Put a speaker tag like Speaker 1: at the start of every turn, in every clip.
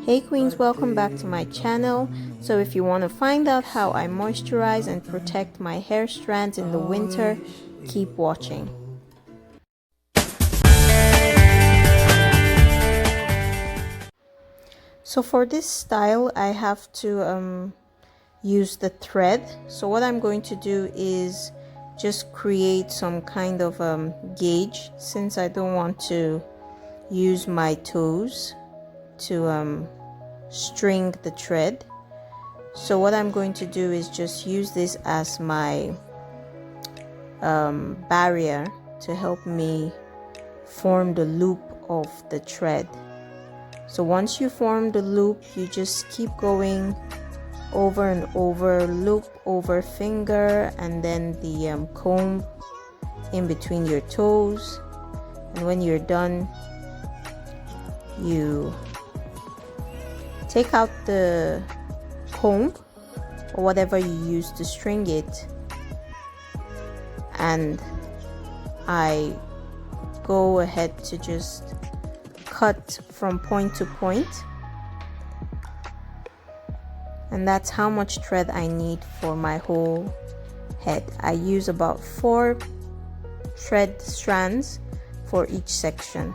Speaker 1: Hey queens, welcome back to my channel. So if you want to find out how I moisturize and protect my hair strands in the winter, keep watching. So for this style I have to use the thread. So what I'm going to do is just create some kind of gauge, since I don't want to use my toes to string the thread. So what I'm going to do is just use this as my barrier to help me form the loop of the thread. So once you form the loop, you just keep going over and over, loop over finger, and then the comb in between your toes. And when you're done, you take out the comb or whatever you use to string it, and I go ahead to just cut from point to point, and that's how much thread I need for my whole head. I use about 4 thread strands for each section.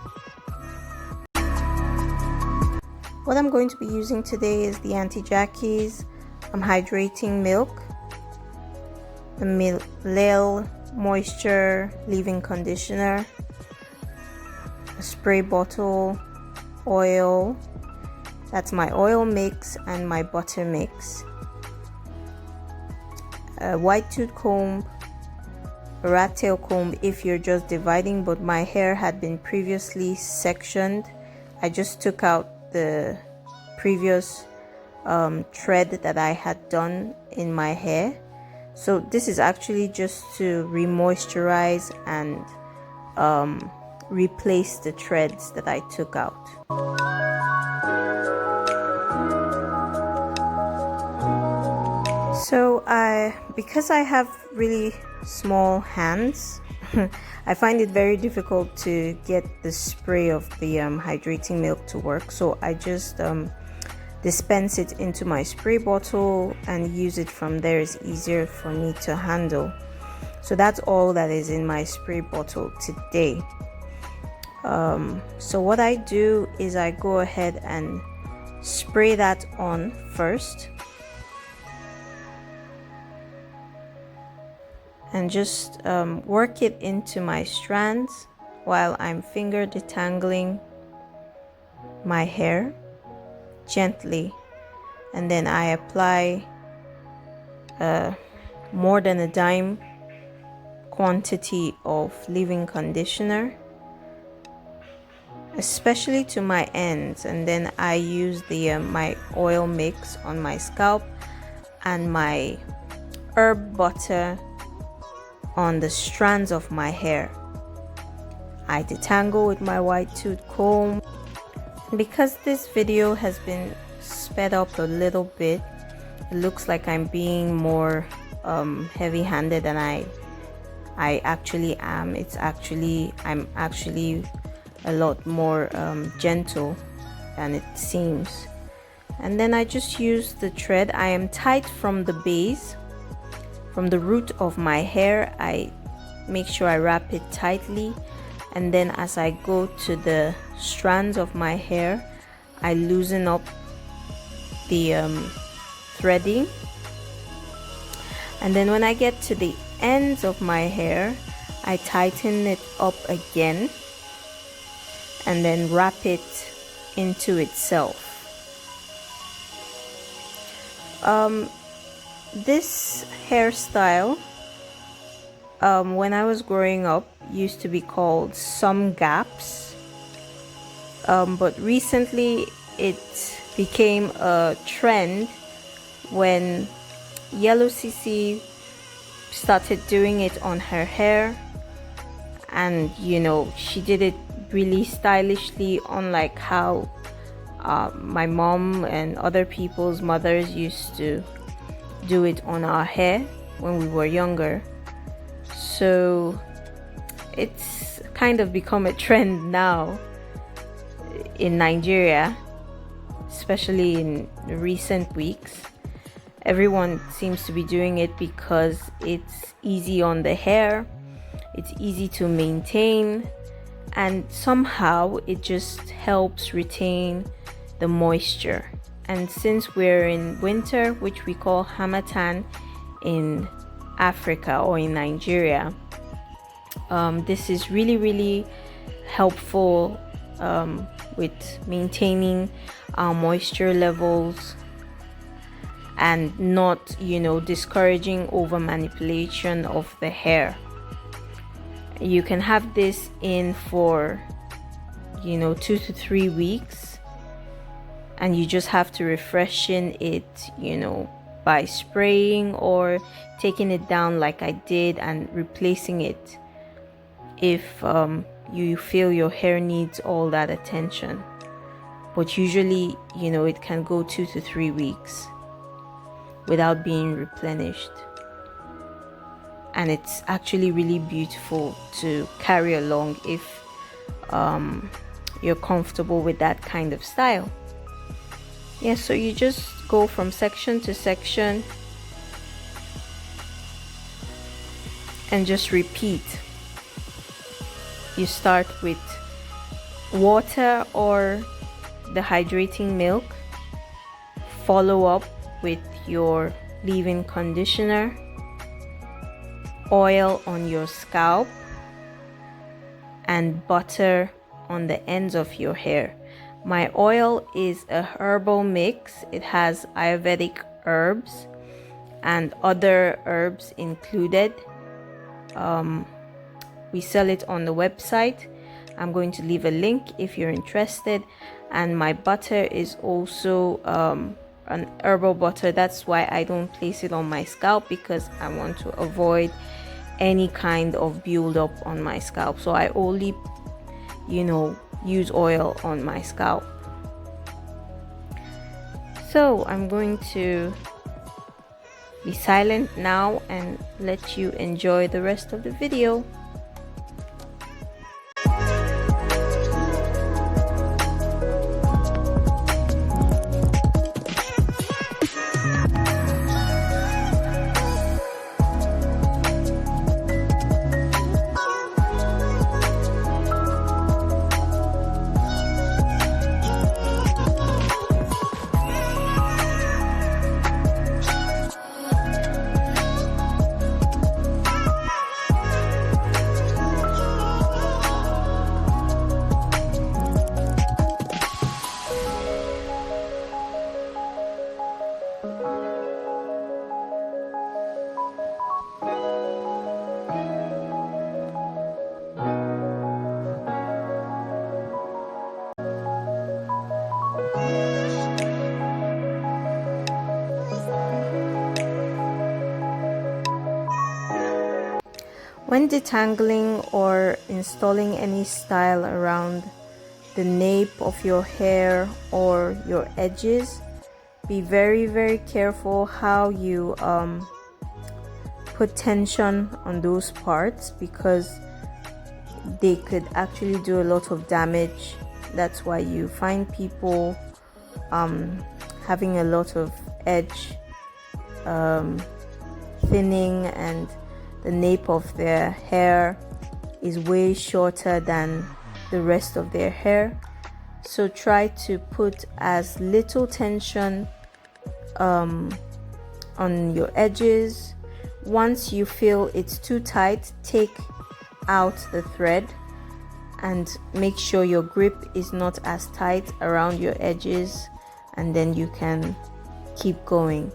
Speaker 1: What I'm going to be using today is the Auntie Jackie's hydrating milk, the Milel moisture leave-in conditioner, a spray bottle, oil, that's my oil mix, and my butter mix, a white tooth comb, a rat tail comb if you're just dividing, but my hair had been previously sectioned. I just took out the previous thread that I had done in my hair. So this is actually just to re-moisturize and replace the threads that I took out. So because I have really small hands, I find it very difficult to get the spray of the hydrating milk to work. So I just dispense it into my spray bottle and use it from there. It's easier for me to handle. So that's all that is in my spray bottle today. So what I do is I go ahead and spray that on first, and just work it into my strands while I'm finger detangling my hair gently. And then I apply more than a dime quantity of leave-in conditioner, especially to my ends, and then I use the my oil mix on my scalp and my herb butter on the strands of my hair. I detangle with my white tooth comb. Because this video has been sped up a little bit, it looks like I'm being more heavy-handed than I actually am. I'm actually a lot more gentle than it seems. And then I just use the thread. I am tight from the base, from the root of my hair. I make sure I wrap it tightly, and then as I go to the strands of my hair, I loosen up the threading, and then when I get to the ends of my hair, I tighten it up again and then wrap it into itself. This hairstyle, when I was growing up, used to be called some gaps, but recently it became a trend when Yellow CC started doing it on her hair, and you know, she did it really stylishly, unlike how my mom and other people's mothers used to do it on our hair when we were younger. So it's kind of become a trend now in Nigeria. especially in recent weeks. Everyone seems to be doing it because it's easy on the hair, it's easy to maintain, and somehow it just helps retain the moisture. And since we're in winter, which we call Harmattan in Africa or in Nigeria, this is really helpful with maintaining our moisture levels and not, discouraging over manipulation of the hair. You can have this in for 2 to 3 weeks, and you just have to freshen it, by spraying or taking it down like I did and replacing it if you feel your hair needs all that attention. But usually, it can go 2 to 3 weeks without being replenished. And it's actually really beautiful to carry along if you're comfortable with that kind of style. Yeah, so you just go from section to section and just repeat. You start with water or the hydrating milk, follow up with your leave-in conditioner, oil on your scalp, and butter on the ends of your hair. My oil is a herbal mix. It has Ayurvedic herbs and other herbs included. We sell it on the website. I'm going to leave a link if you're interested. And my butter is also an herbal butter. That's why I don't place it on my scalp, because I want to avoid any kind of build-up on my scalp. So I only use oil on my scalp. So I'm going to be silent now and let you enjoy the rest of the video. When detangling or installing any style around the nape of your hair or your edges, be very careful how you put tension on those parts, because they could actually do a lot of damage. That's why you find people having a lot of edge thinning, and the nape of their hair is way shorter than the rest of their hair. So try to put as little tension on your edges. Once you feel it's too tight, take out the thread and make sure your grip is not as tight around your edges, and then you can keep going.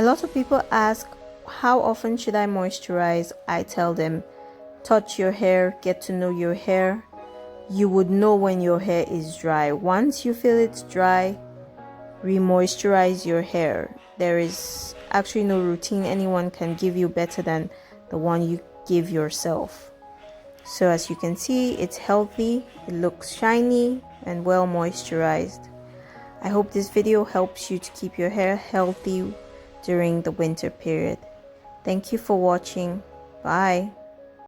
Speaker 1: lot of people ask, how often should I moisturize? I tell them, touch your hair, get to know your hair. You would know when your hair is dry. Once you feel it's dry, re-moisturize your hair. There is actually no routine anyone can give you better than the one you give yourself. So as you can see, it's healthy, it looks shiny and well moisturized. I hope this video helps you to keep your hair healthy during the winter period. Thank you for watching. Bye.